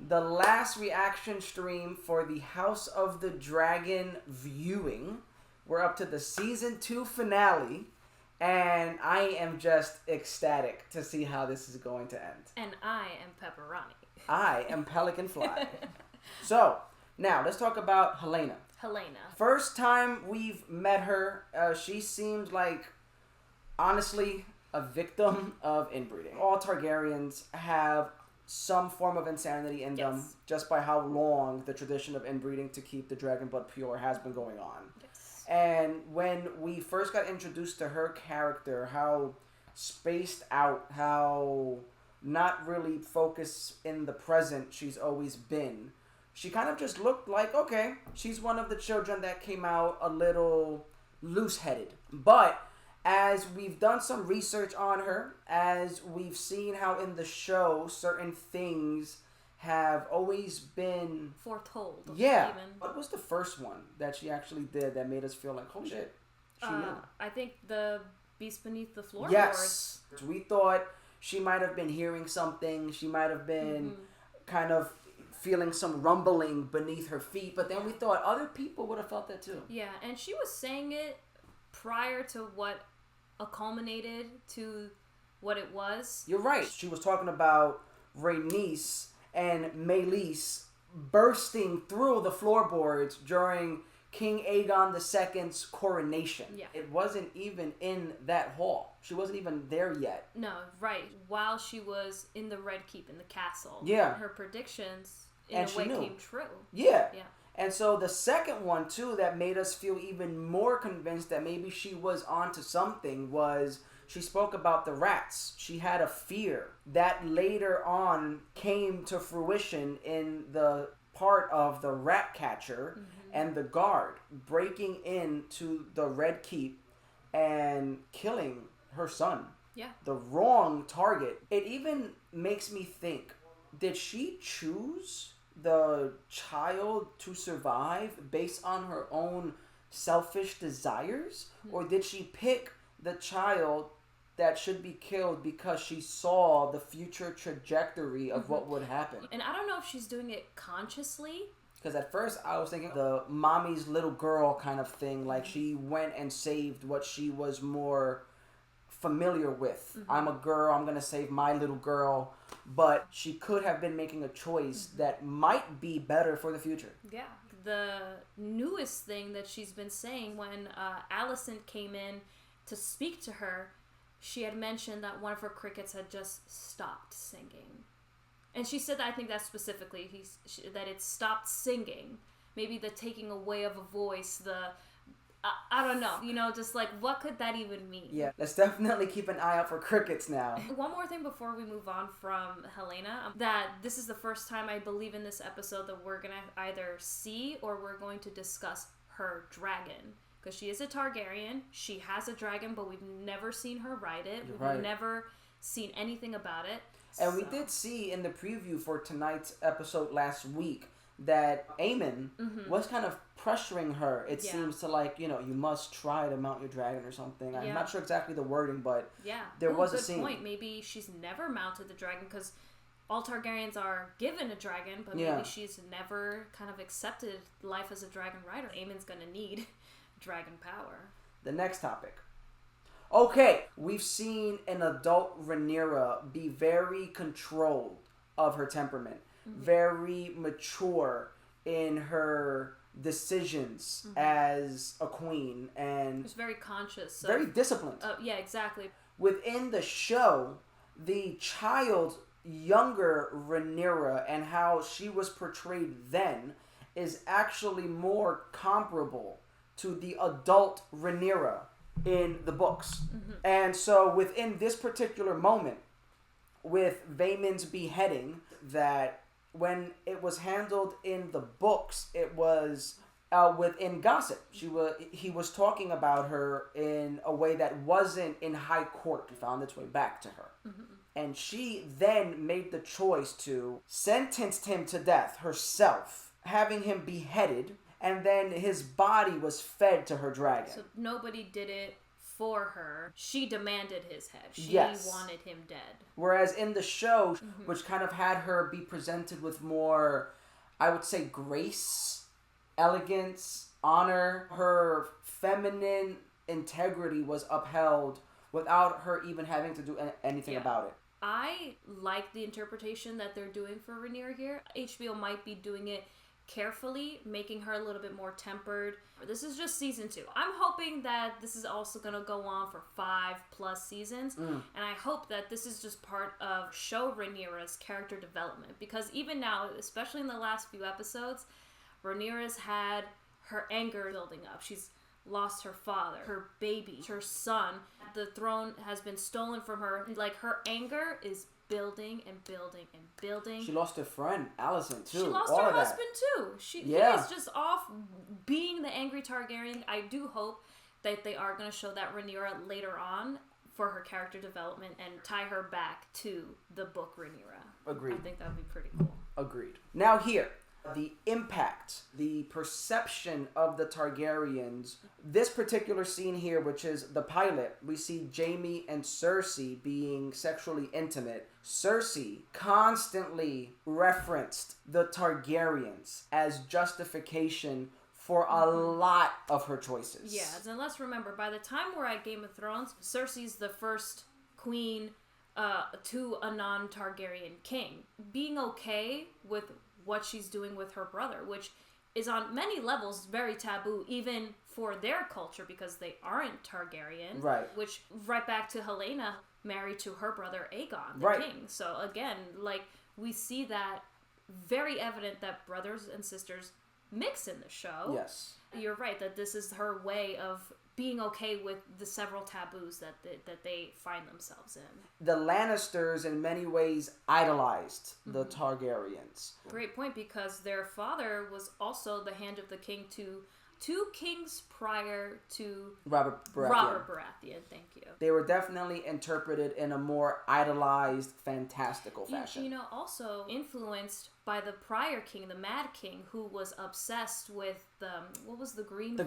the last reaction stream for the House of the Dragon viewing. We're up to the season 2 finale, and I am just ecstatic to see how this is going to end. And I am PeppeRonnie. I am Pelicanfly. So, now let's talk about Helena. First time we've met her, she seemed like, honestly, a victim of inbreeding. All Targaryens have some form of insanity in them, just by how long the tradition of inbreeding to keep the dragon blood pure has been going on. Yes. And when we first got introduced to her character, how spaced out, how not really focused in the present she's always been, she kind of just looked like, okay, she's one of the children that came out a little loose-headed. But as we've done some research on her, as we've seen how in the show certain things have always been foretold. Yeah. Even. What was the first one that she actually did that made us feel like, oh shit, she knew? I think the Beast Beneath the Floorboards. Yes. We thought she might have been hearing something. She might have been kind of feeling some rumbling beneath her feet. But then we thought other people would have felt that too. Yeah, and she was saying it prior to what culminated to what it was. You're right. She was talking about Rhaenys and Meleys bursting through the floorboards during King Aegon II's coronation. Yeah. It wasn't even in that hall. She wasn't even there yet. No, right. While she was in the Red Keep, in the castle. Yeah. Her predictions, in And a way, she knew. came true. Yeah. Yeah. And so the second one, too, that made us feel even more convinced that maybe she was onto something was she spoke about the rats. She had a fear that later on came to fruition in the part of the rat catcher and the guard breaking into the Red Keep and killing her son. Yeah. The wrong target. It even makes me think, did she choose the child to survive based on her own selfish desires? Or did she pick the child that should be killed because she saw the future trajectory of what would happen? And I don't know if she's doing it consciously. Because at first I was thinking the mommy's little girl kind of thing, like she went and saved what she was more familiar with. I'm a girl, I'm going to save my little girl. But she could have been making a choice that might be better for the future. Yeah. The newest thing that she's been saying, when Alicent came in to speak to her, she had mentioned that one of her crickets had just stopped singing. And she said that, I think that specifically, that it stopped singing. Maybe the taking away of a voice, I don't know, just like, what could that even mean? Yeah, let's definitely keep an eye out for crickets now. One more thing before we move on from Helena, that this is the first time, I believe, in this episode that we're going to either see or we're going to discuss her dragon. Because she is a Targaryen, she has a dragon, but we've never seen her ride it. We've never seen anything about it. And we did see in the preview for tonight's episode last week that Aemon was kind of pressuring her. It seems to, like, you must try to mount your dragon or something. I'm not sure exactly the wording, but there was a scene. Good point. Maybe she's never mounted the dragon, because all Targaryens are given a dragon, but maybe she's never kind of accepted life as a dragon rider. Aemon's gonna need dragon power. The next topic. Okay, we've seen an adult Rhaenyra be very controlled of her temperament, very mature in her decisions as a queen, and she's very conscious, very disciplined. Yeah, exactly. Within the show, the child, younger Rhaenyra, and how she was portrayed then is actually more comparable to the adult Rhaenyra in the books. And so within this particular moment, with Vaemon's beheading, that when it was handled in the books, it was within gossip. He was talking about her in a way that wasn't in high court. It found its way back to her. And she then made the choice to sentence him to death herself, having him beheaded, and then his body was fed to her dragon. So nobody did it for her, she demanded his head. She wanted him dead. Whereas in the show, which kind of had her be presented with more, I would say, grace, elegance, honor, her feminine integrity was upheld without her even having to do anything about it. I like the interpretation that they're doing for Rhaenyra here. HBO might be doing it carefully, making her a little bit more tempered. This is just season 2. I'm hoping that this is also going to go on for 5+ seasons, and I hope that this is just part of show Rhaenyra's character development, because even now, especially in the last few episodes, Rhaenyra's had her anger building up. She's lost her father, her baby, her son. The throne has been stolen from her. Like, her anger is building and building and building. She lost her friend, Alicent, too. She lost her husband, too. He is just off being the angry Targaryen. I do hope that they are going to show that Rhaenyra later on for her character development and tie her back to the book Rhaenyra. Agreed. I think that would be pretty cool. Agreed. Now here, the impact, the perception of the Targaryens. This particular scene here, which is the pilot, we see Jaime and Cersei being sexually intimate. Cersei constantly referenced the Targaryens as justification for a lot of her choices. Yeah, and let's remember, by the time we're at Game of Thrones, Cersei's the first queen to a non-Targaryen king. Being okay with what she's doing with her brother, which is on many levels very taboo, even for their culture, because they aren't Targaryen. Right. Which, right back to Helena, married to her brother Aegon, the king. So again, like, we see that very evident that brothers and sisters mix in the show. Yes. You're right, that this is her way of being okay with the several taboos that they find themselves in. The Lannisters, in many ways, idolized the Targaryens. Great point, because their father was also the hand of the king to 2 kings prior to Robert Baratheon. Robert Baratheon, thank you. They were definitely interpreted in a more idolized, fantastical fashion. You know, also influenced by the prior king, the Mad King, who was obsessed with what was the green? He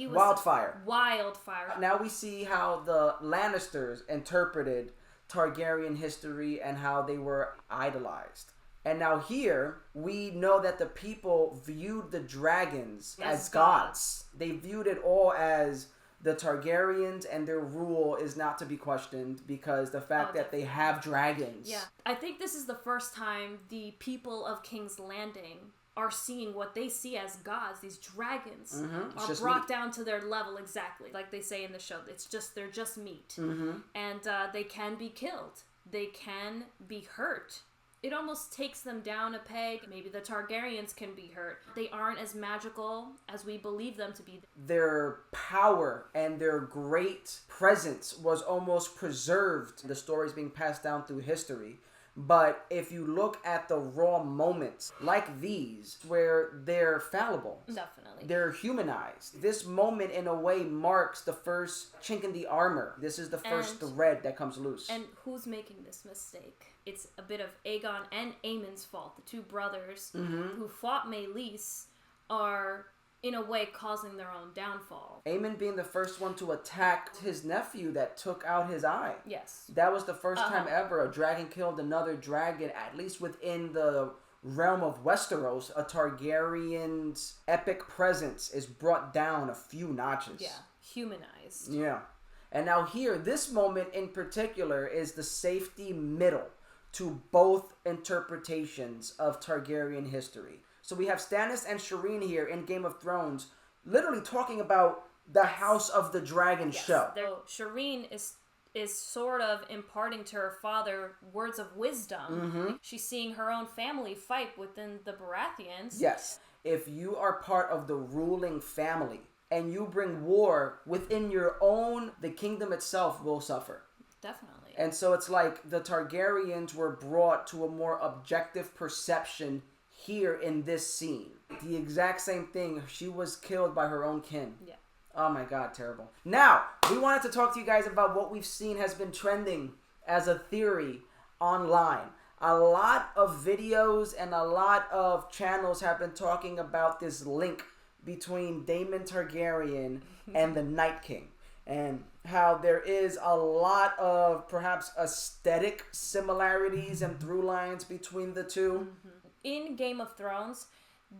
was Wildfire. Wildfire. Now we see how the Lannisters interpreted Targaryen history and how they were idolized. And now here, we know that the people viewed the dragons as gods. They viewed it all as the Targaryens, and their rule is not to be questioned because the fact that they have dragons. Yeah. I think this is the first time the people of King's Landing are seeing what they see as gods. These dragons are brought down to their level, exactly like they say in the show. They're just meat. And they can be killed. They can be hurt. It almost takes them down a peg. Maybe the Targaryens can be hurt. They aren't as magical as we believe them to be. Their power and their great presence was almost preserved. The stories being passed down through history. But if you look at the raw moments like these, where they're fallible. Definitely. They're humanized. This moment, in a way, marks the first chink in the armor. This is the first thread that comes loose. And who's making this mistake? It's a bit of Aegon and Aemon's fault. The 2 brothers who fought Meleys are, in a way, causing their own downfall. Aemon being the first one to attack his nephew that took out his eye. Yes. That was the first time ever a dragon killed another dragon, at least within the realm of Westeros. A Targaryen's epic presence is brought down a few notches. Yeah, humanized. Yeah. And now here, this moment in particular is the safety middle to both interpretations of Targaryen history. So we have Stannis and Shireen here in Game of Thrones literally talking about the House of the Dragon show. Shireen is sort of imparting to her father words of wisdom. She's seeing her own family fight within the Baratheons. Yes. If you are part of the ruling family and you bring war within your own, the kingdom itself will suffer. Definitely. And so it's like the Targaryens were brought to a more objective perception here in this scene. The exact same thing. She was killed by her own kin. Yeah. Oh my God, terrible. Now, we wanted to talk to you guys about what we've seen has been trending as a theory online. A lot of videos and a lot of channels have been talking about this link between Daemon Targaryen and the Night King. and how there is a lot of perhaps aesthetic similarities and through lines between the two. In Game of Thrones,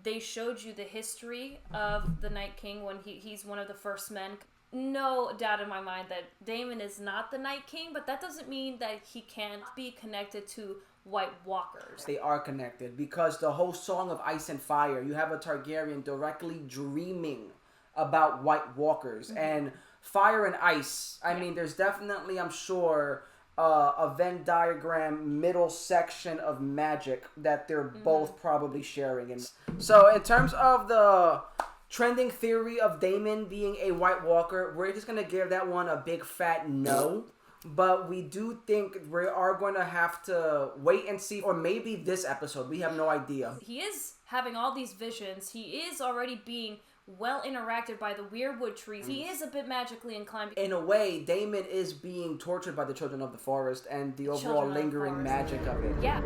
they showed you the history of the Night King when he's one of the first men. No doubt in my mind that Daemon is not the Night King, but that doesn't mean that he can't be connected to White Walkers. They are connected because the whole Song of Ice and Fire, you have a Targaryen directly dreaming about White Walkers. And fire and ice, I mean, there's definitely, I'm sure, a Venn diagram middle section of magic that they're both probably sharing. And so in terms of the trending theory of Daemon being a White Walker, we're just going to give that one a big fat no. But we do think we are going to have to wait and see, or maybe this episode, we have no idea. He is having all these visions. He is already being well interacted by the weirwood trees. He is a bit magically inclined. In a way, Daemon is being tortured by the Children of the Forest and the overall lingering magic of it. Yeah.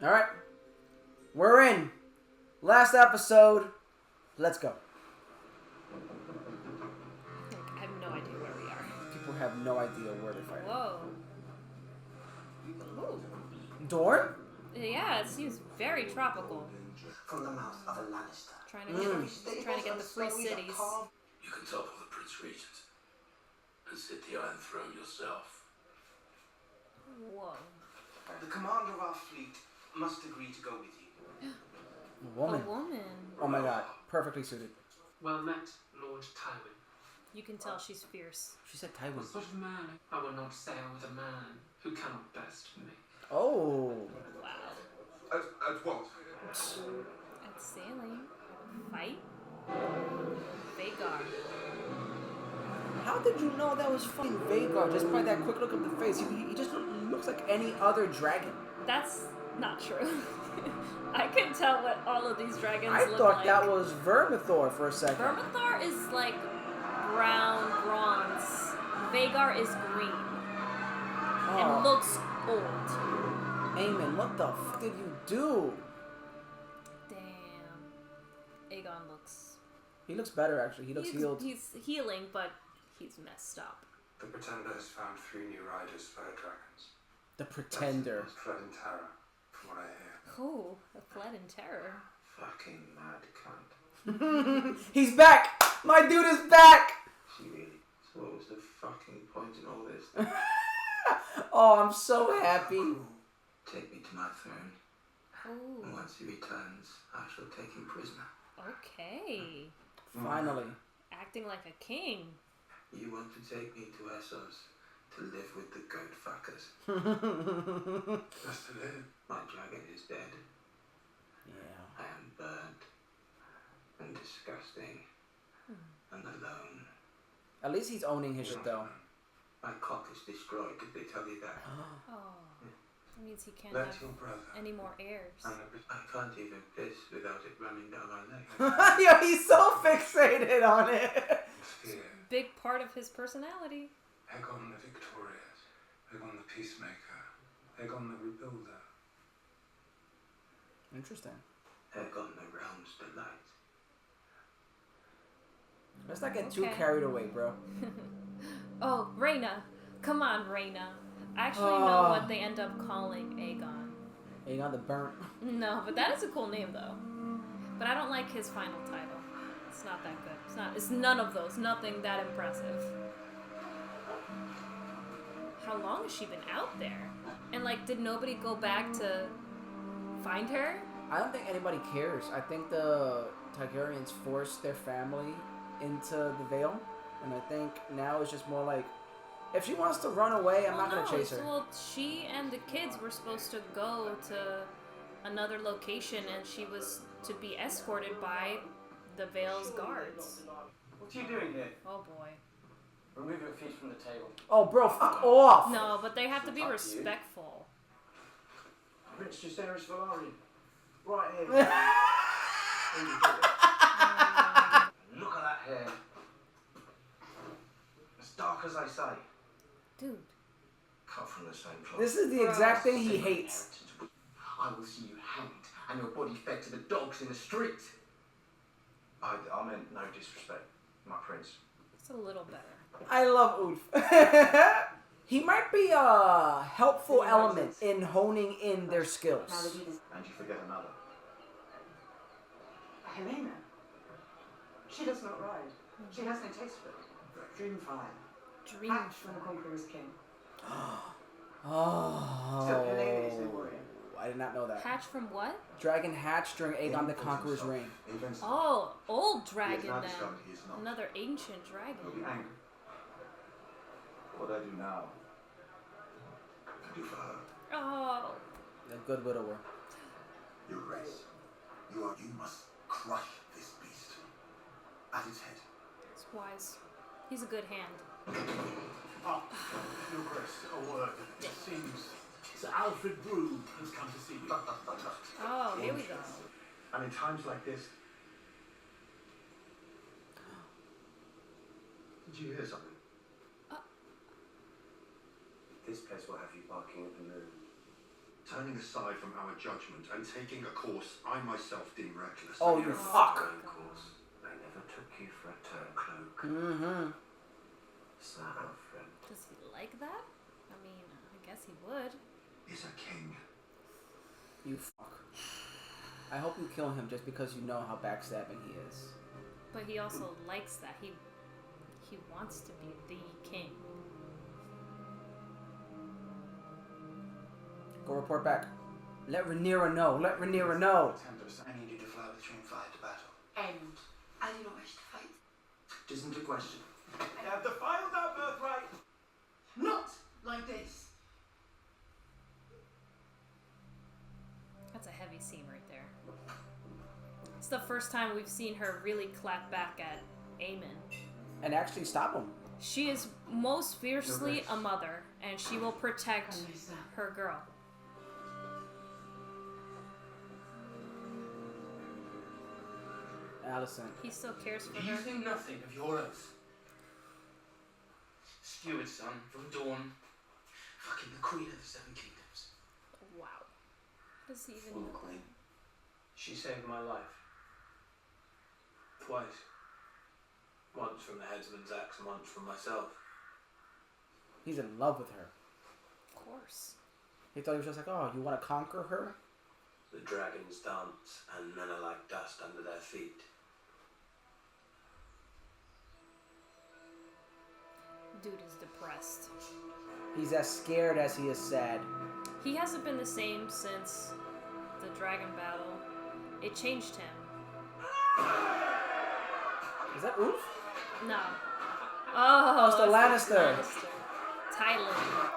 All right, we're in. Last episode. Let's go. I have no idea where we are. People have no idea where they're fighting. Whoa. Ooh. Dorne? Yeah, it seems very tropical. From the mouth of a Lannister. Trying to get the free cities. You can topple the Prince Regent and sit the Iron Throne yourself. Whoa. The commander of our fleet must agree to go with you. A woman. A woman. Oh my god, perfectly suited. Well met, Lord Tywin. You can tell she's fierce. She said Tywin. What sort of man? I will not sail with a man who cannot best me. Oh. Wow. At what? At sailing. Fight. Vhagar. How did you know that was fucking Vhagar just by that quick look of the face? He just looks like any other dragon. That's not true. I can tell what all of these dragons I look thought like. that was Vermithor for a second. Vermithor is like brown bronze. Vhagar is green. And looks old. Aemon, what the fuck did you do? Damn. Aegon looks... He looks better, actually. He looks healed. He's healing, but he's messed up. The Pretender has found 3 new riders for her dragons. The Pretender. Fled in terror, from what I hear. Oh, a fled in terror. Fucking mad cunt. He's back! My dude is back! She really. So what was the fucking point in all this? Oh, I'm so happy. Take me to my throne. Oh, And once he returns, I shall take him prisoner. okay. Finally. Acting like a king. You want to take me to Essos to live with the goat fuckers. Just to live. My dragon is dead. Yeah. I am burnt and disgusting and alone. At least he's owning his shit, though. My cock is destroyed. Did they tell you that? Oh. That means he can't Let have your brother any more heirs. and the I can't even piss without it running down my leg. Yo, he's so fixated on it. fear. Big part of his personality. Aegon the Victorious. Aegon the Peacemaker. Aegon the Rebuilder. Interesting. Aegon the realm's delight. Let's not get too Okay. carried away, bro. Oh, Rhaena. Come on, Rhaena. I actually know what they end up calling Aegon. Aegon the Burnt. No, but that is a cool name, though. But I don't like his final title. It's not that good. It's none of those. Nothing that impressive. How long has she been out there? And, like, did nobody go back to find her? I don't think anybody cares. I think the Targaryens forced their family into the Vale. And I think now it's just more like, if she wants to run away, I'm not going to chase her. Well, she and the kids were supposed to go to another location, and she was to be escorted by the Vale's guards. What are you doing here? Oh boy. Remove your feet from the table. Oh, bro, fuck off! No, but they have to be Fuck you. respectful. Prince Jacaerys Velaryon. Right here. There you go. Look at that hair. As dark as I say. Dude. cut from the same cloth. This is the exact thing he hates. I will see you hanged and your body fed to the dogs in the street. I meant no disrespect, my prince. It's a little better. I love Ulf. He might be a helpful element in honing in their skills. And you forget another. Helena. She does not ride. She has no taste for it. Dreamfire. Hatched from the Conqueror's King. Oh. So Helena is no warrior. I did not know that. Hatch from what? Dragon hatched during Aegon the Conqueror's reign. Oh, old dragon now then. discovered he is not. Another ancient He'll dragon. be angry. What I do now, I do for her. Oh. The good widower. Your Grace, you must crush this beast at its head. It's wise. He's a good hand. Your Grace, a word. It seems Sir Alfred Broom has come to see you. Oh, here we go. And in times like this, did you hear something? This place will have you barking at the moon. Turning aside from our judgment and taking a course I myself deem reckless. Oh, you fuck. Of course, they never took you for a turncloak. Mm-hmm. Sir Alfred. Does he like that? I mean, I guess he would. Is a king. You fuck. I hope you kill him just because you know how backstabbing he is. But he also likes that. He wants to be the king. Go report back. Let Rhaenyra know. Let Rhaenyra know. I need you to fly with Dreamfire to battle. End. I do not wish to fight. It isn't a question. They have defiled our birthright. Not like this. That's a heavy scene right there. It's the first time we've seen her really clap back at Aemon. And actually stop him. She is most fiercely a mother, and she will protect her girl. Alicent. He still cares for Do you her. think nothing of your oath? Steward son from Dawn. Fucking the Queen of the Seven Kingdoms. Wow. Does he even From the know Queen. She saved my life. Twice. Once from the headsman's axe and once from myself. He's in love with her. Of course. He thought he was just like, oh, you want to conquer her? The dragons dance, and men are like dust under their feet. Dude is depressed. He's as scared as he is sad. He hasn't been the same since the dragon battle. It changed him. Is that Ulf? No. Oh, it's the Lannister. Tylan.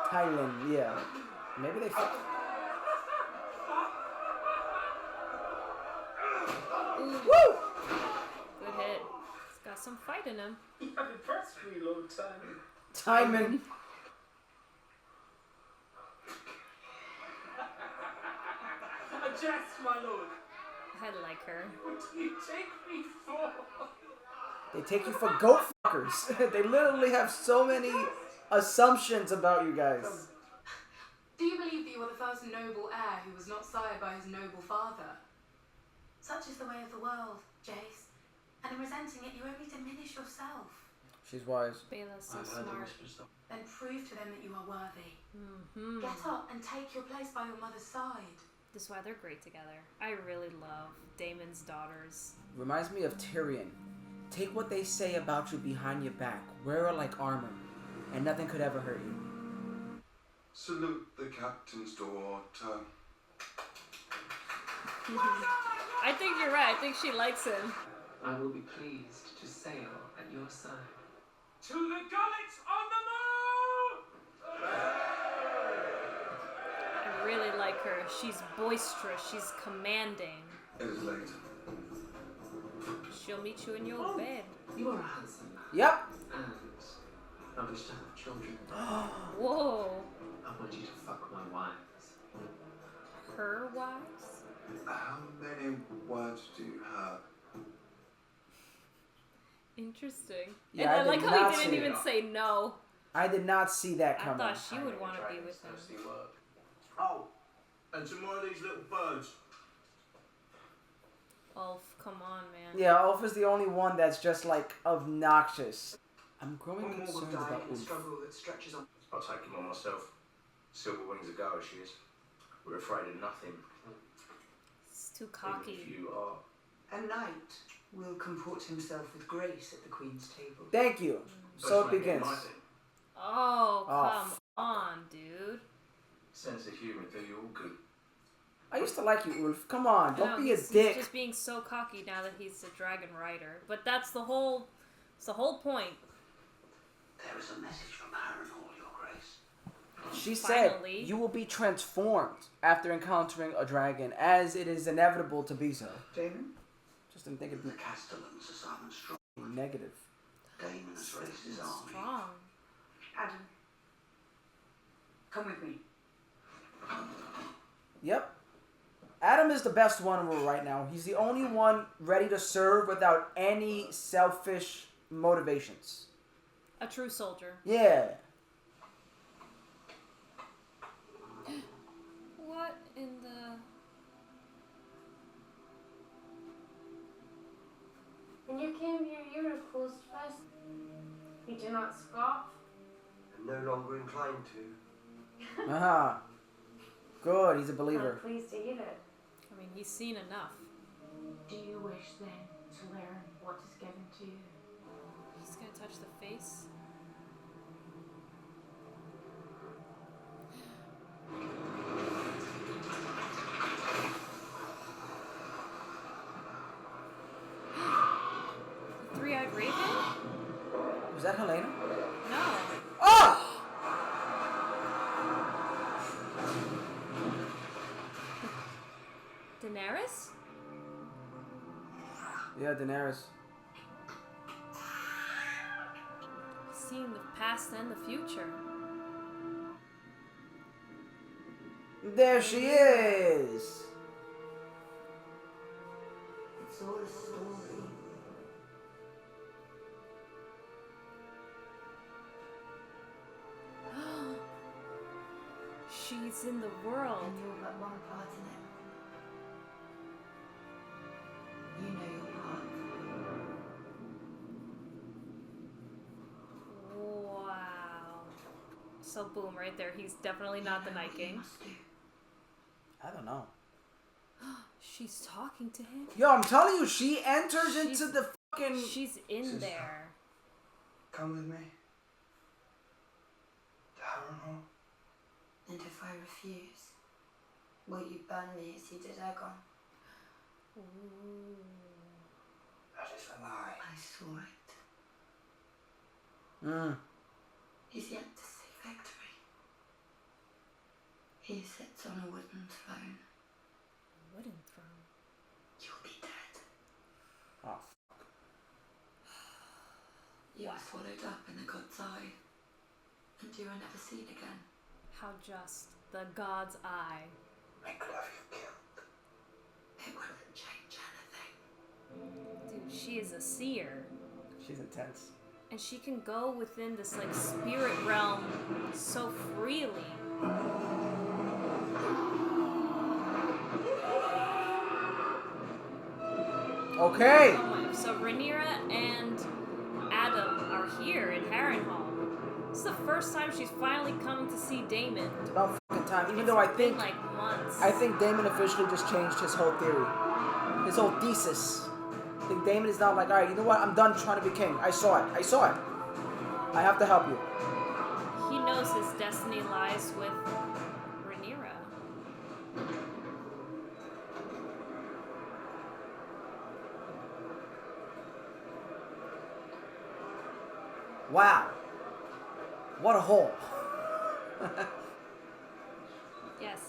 Tylan, yeah. Maybe they fuck. Ooh. Woo! Good hit. He's got some fight in him. You have impressed me, Lord Timon. Timon. A jest, my lord. I like her. What do you take me for? They take you for goat fuckers. They literally have so many assumptions about you guys. Do you believe that you are the first noble heir who was not sired by his noble father? Such is the way of the world, Jace. And in resenting it, you only diminish yourself. She's wise. Bela's so I've heard the smart. whispers though. Then prove to them that you are worthy. Mm-hmm. Get up and take your place by your mother's side. This is why they're great together. I really love Daemon's daughters. Reminds me of Tyrion. Take what they say about you behind your back. Wear it like armor. And nothing could ever hurt you. Salute the captain's daughter. I think you're right. I think she likes him. I will be pleased to sail at your side. To the gullets on the moon! I really like her. She's boisterous. She's commanding. It is late. She'll meet you in your bed. You are a handsome man. Yep. And I wish to have children. Whoa. I want you to fuck my wives. Her wives? How many words do you have? Interesting. Yeah, and I I like did how not he didn't see even that. say no. I did not see that I coming. thought she would want to be with him. Oh, and some more of these little birds. Ulf, come on, man. Yeah, Ulf is the only one that's just like obnoxious. I'm growing One more will concerned die about in a Ulf. struggle that stretches on. I'll take him on myself. Silver Wings a goer she is. We're afraid of nothing. It's too Even cocky. if you are. A knight will comport himself with grace at the Queen's table. Thank you. So it begins. Oh, Oh, come on, dude. Sense of humour do you all good. I used to like you, Ulf. Come on, don't be a He's dick. just being so cocky now that he's a dragon rider. But that's the whole. It's the whole point. There is a message from Harrenhal, Your Grace. She Finally. said you will be transformed after encountering a dragon, as it is inevitable to be so. Damon? Just didn't think it'd The be Castellans are summoned strong. negative. Damon has raised his army. Strong. Adam, come with me. Yep. Adam is the best one right now. He's the only one ready to serve without any selfish motivations. A true soldier. Yeah. What in the... When you came here, you were closed fist. You do not scoff. I'm no longer inclined to. Uh-huh. Good, he's a I'm believer. pleased to hear it. I mean, he's seen enough. Do you wish then to learn what is given to you? He's gonna touch the face. The three-eyed raven? Was that Helena? No. Oh! Daenerys? Yeah, Daenerys. Seeing the past and the future. There she is! It's all a story. She's in the world. And you're but one part in it. You know your part. Wow. So boom, right there. He's definitely not the Night King. I don't know. She's talking to him. Yo, I'm telling you, she enters into the fucking... She's in there. Come with me. To Harrenhal. And if I refuse, will you burn me as you did Aegon? Ooh. That is a lie. I saw it. Mm. He's yet to see victory. He sits on a wooden throne. Wooden throne. You'll be dead. Oh, You are swallowed up in the god's eye, and you are never seen again. How just. The god's eye. I could have you killed. It wouldn't change anything. Dude, she is a seer. she's intense. And she can go within this, like, spirit realm so freely. Okay! So Rhaenyra and Adam are here in Harrenhal. This is the first time she's finally coming to see Daemon. It's about fucking time. Even though I It's think... been like months. I think Daemon officially just changed his whole theory. His whole thesis. I think Daemon is now like, alright, you know what? I'm done trying to be king. I saw it. I saw it. I have to help you. He knows his destiny lies with Rhaenyra. Wow. What a hole. Yes,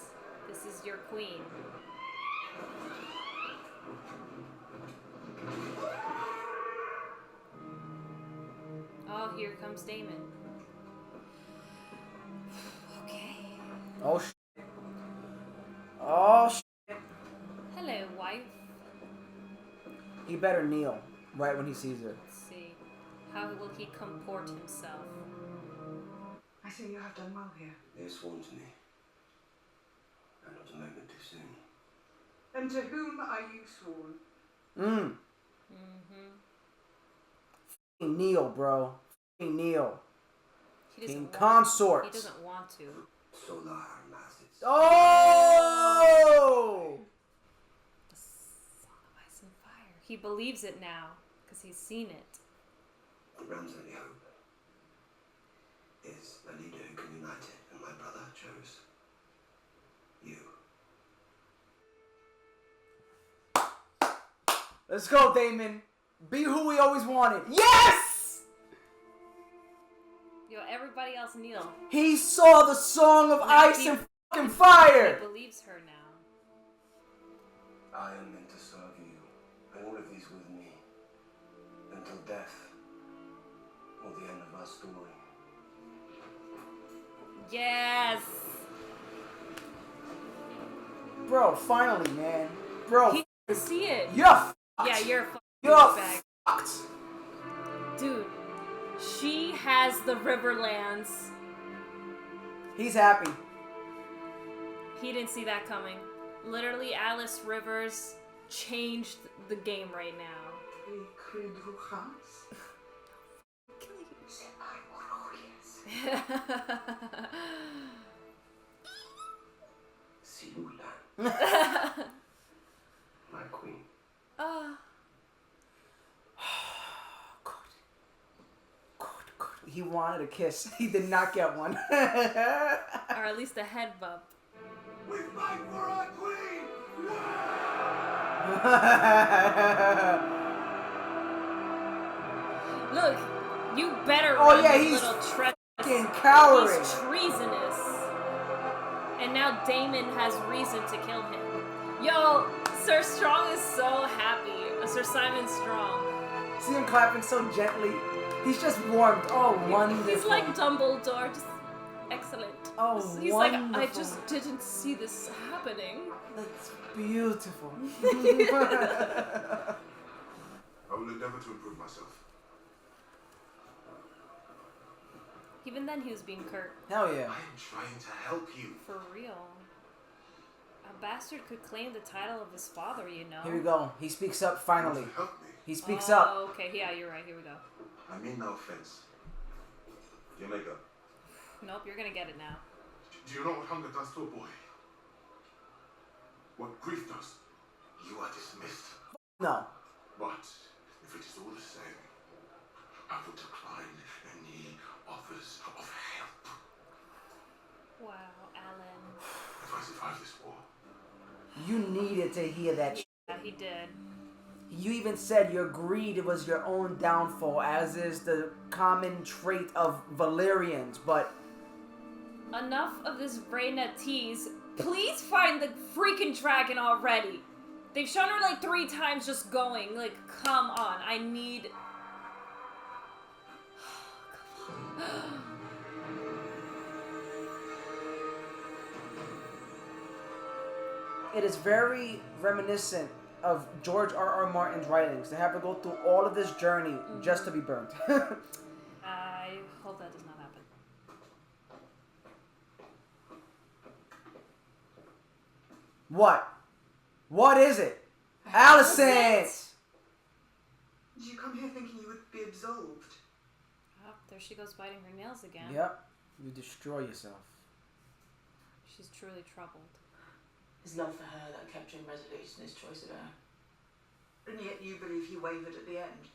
this is your queen. Oh, here comes Daemon. Okay. Oh, shit. Oh, shit. Hello, wife. He better kneel right when he sees her. Let's see. How will he comport himself? I see you have done well here. They sworn to me. And not a moment too soon. And to whom are you sworn? Kneel, bro. Kneel. He doesn't consorts. He doesn't want to. Solar Masses. Oh! The Song of Ice and Fire. He believes it now because he's seen it. The realm's only hope is a leader who can unite it, and my brother chose you. Let's go, Damon. Be who we always wanted. Yes! Yo, everybody else kneel. He saw the Song of Ice and fucking Fire. He believes her now. I am meant to serve you, and all of these with me, until death, or the end of our story. Yes! Bro, finally, man. Bro. He can see it. You're fucked. Yeah, you're You're fucked. Dude, she has the Riverlands. He's happy. He didn't see that coming. Literally, Alice Rivers changed the game right now. Silula. My queen. He wanted a kiss. He did not get one. Or at least a head bump. We fight for our queen! Look, you better Oh, run, yeah, you he's little fucking cowering. He's treasonous. And now Damon has reason to kill him. Yo, Sir Strong is so happy. Sir Simon Strong. See him clapping so gently. He's just warmed. Oh, wonderful. He's like Dumbledore, just excellent. Oh, he's wonderful. like, I just didn't see this happening. That's beautiful. I will endeavor to improve myself. Even then, he was being curt. Hell yeah. I am trying to help you. For real. A bastard could claim the title of his father, you know. Here we go. He speaks up finally. You want to help me? He speaks up. Oh, okay. Yeah, you're right. Here we go. I mean no offense. Your makeup. Nope, you're gonna get it now. Do you know what hunger does to a boy? What grief does? You are dismissed. No. But if it is all the same, I will decline any offers of help. Wow, Alan. If I survive this war. You needed to hear that. Yeah, he did. You even said your greed was your own downfall, as is the common trait of Valyrians, but... Enough of this Rhaena tease. Please find the freaking dragon already. They've shown her like 3 times just going. Like, come on. I need... It is very reminiscent of George R.R. Martin's writings. They have to go through all of this journey just to be burnt. I hope that does not happen. What? What is it? Allison! Did you come here thinking you would be absolved? Oh, there she goes biting her nails again. Yep. You destroy yourself. She's truly troubled. His love for her that kept him resolute in his choice of her. And yet you believe he wavered at the end?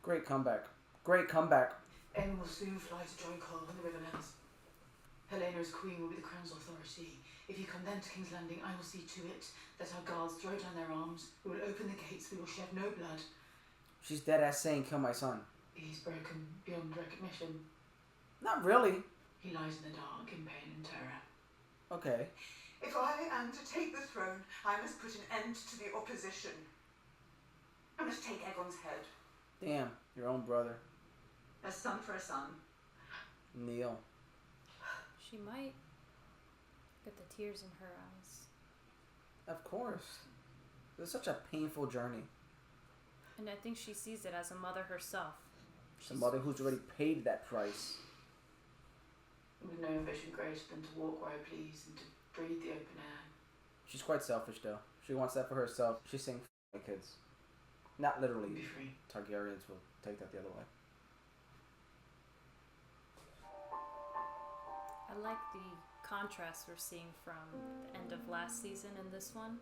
Great comeback. Great comeback. Aemon will soon fly to join Cole in the Riverlands. Helena as queen will be the crown's authority. If you come then to King's Landing, I will see to it that our guards throw down their arms. We will open the gates. We will shed no blood. She's dead ass saying, kill my son. He's broken beyond recognition. Not really. He lies in the dark in pain and terror. Okay. If I am to take the throne, I must put an end to the opposition. I must take everyone's head. Damn, your own brother. A son for a son. Neil. She might get the tears in her eyes. Of course. It's such a painful journey. And I think she sees it as a mother herself. She's a mother who's already paid that price. with no ambition greater than to walk where I please and to breathe the open air. She's quite selfish, though. She wants that for herself. She's saying, "F the kids." Not literally. Be free. Targaryens will take that the other way. I like the contrast we're seeing from the end of last season and this one.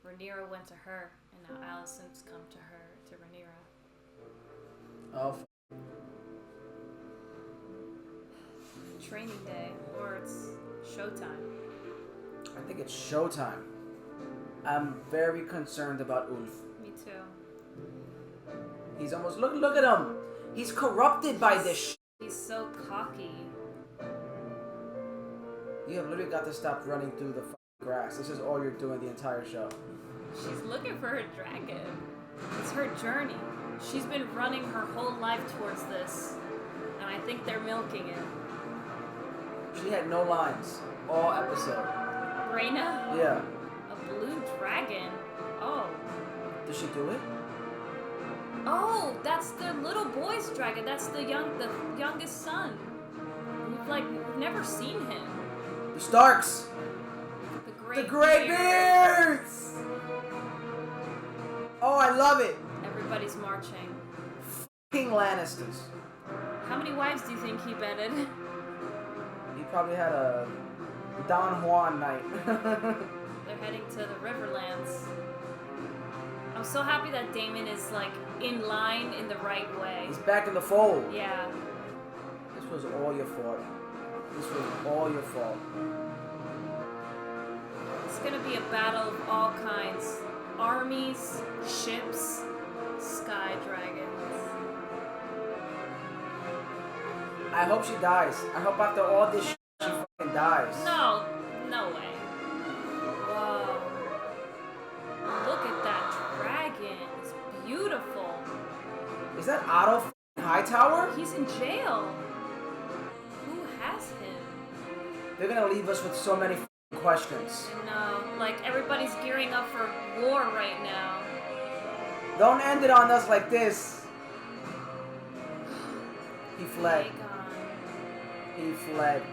Rhaenyra went to her, and now Alicent's come to her, to Rhaenyra. Oh, Training day, or it's showtime. I think it's showtime. I'm very concerned about Ulf. Me too. He's almost look at him. He's corrupted by this. He's so cocky. You have literally got to stop running through the grass. This is all you're doing the entire show. She's looking for her dragon. It's her journey. She's been running her whole life towards this, and I think they're milking it. She had no lines all episode. Rhaena? Yeah. A blue dragon? Oh. Did she do it? Oh, that's the little boy's dragon. That's the youngest son. We've never seen him. The Starks. The Greybeards. Oh, I love it. Everybody's marching. King Lannisters. How many wives do you think he bedded? He probably had a Don Juan night. They're heading to the Riverlands. I'm so happy that Daemon is like in line in the right way. He's back in the fold. Yeah. This was all your fault. This was all your fault. It's gonna be a battle of all kinds. Armies, ships, sky dragons. I hope she dies. I hope after all this she fucking dies. No way. Whoa. Look at that dragon. It's beautiful. Is that Otto Hightower? He's in jail. Who has him? They're gonna leave us with so many questions. No, like everybody's gearing up for war right now. Don't end it on us like this. He fled. He fled.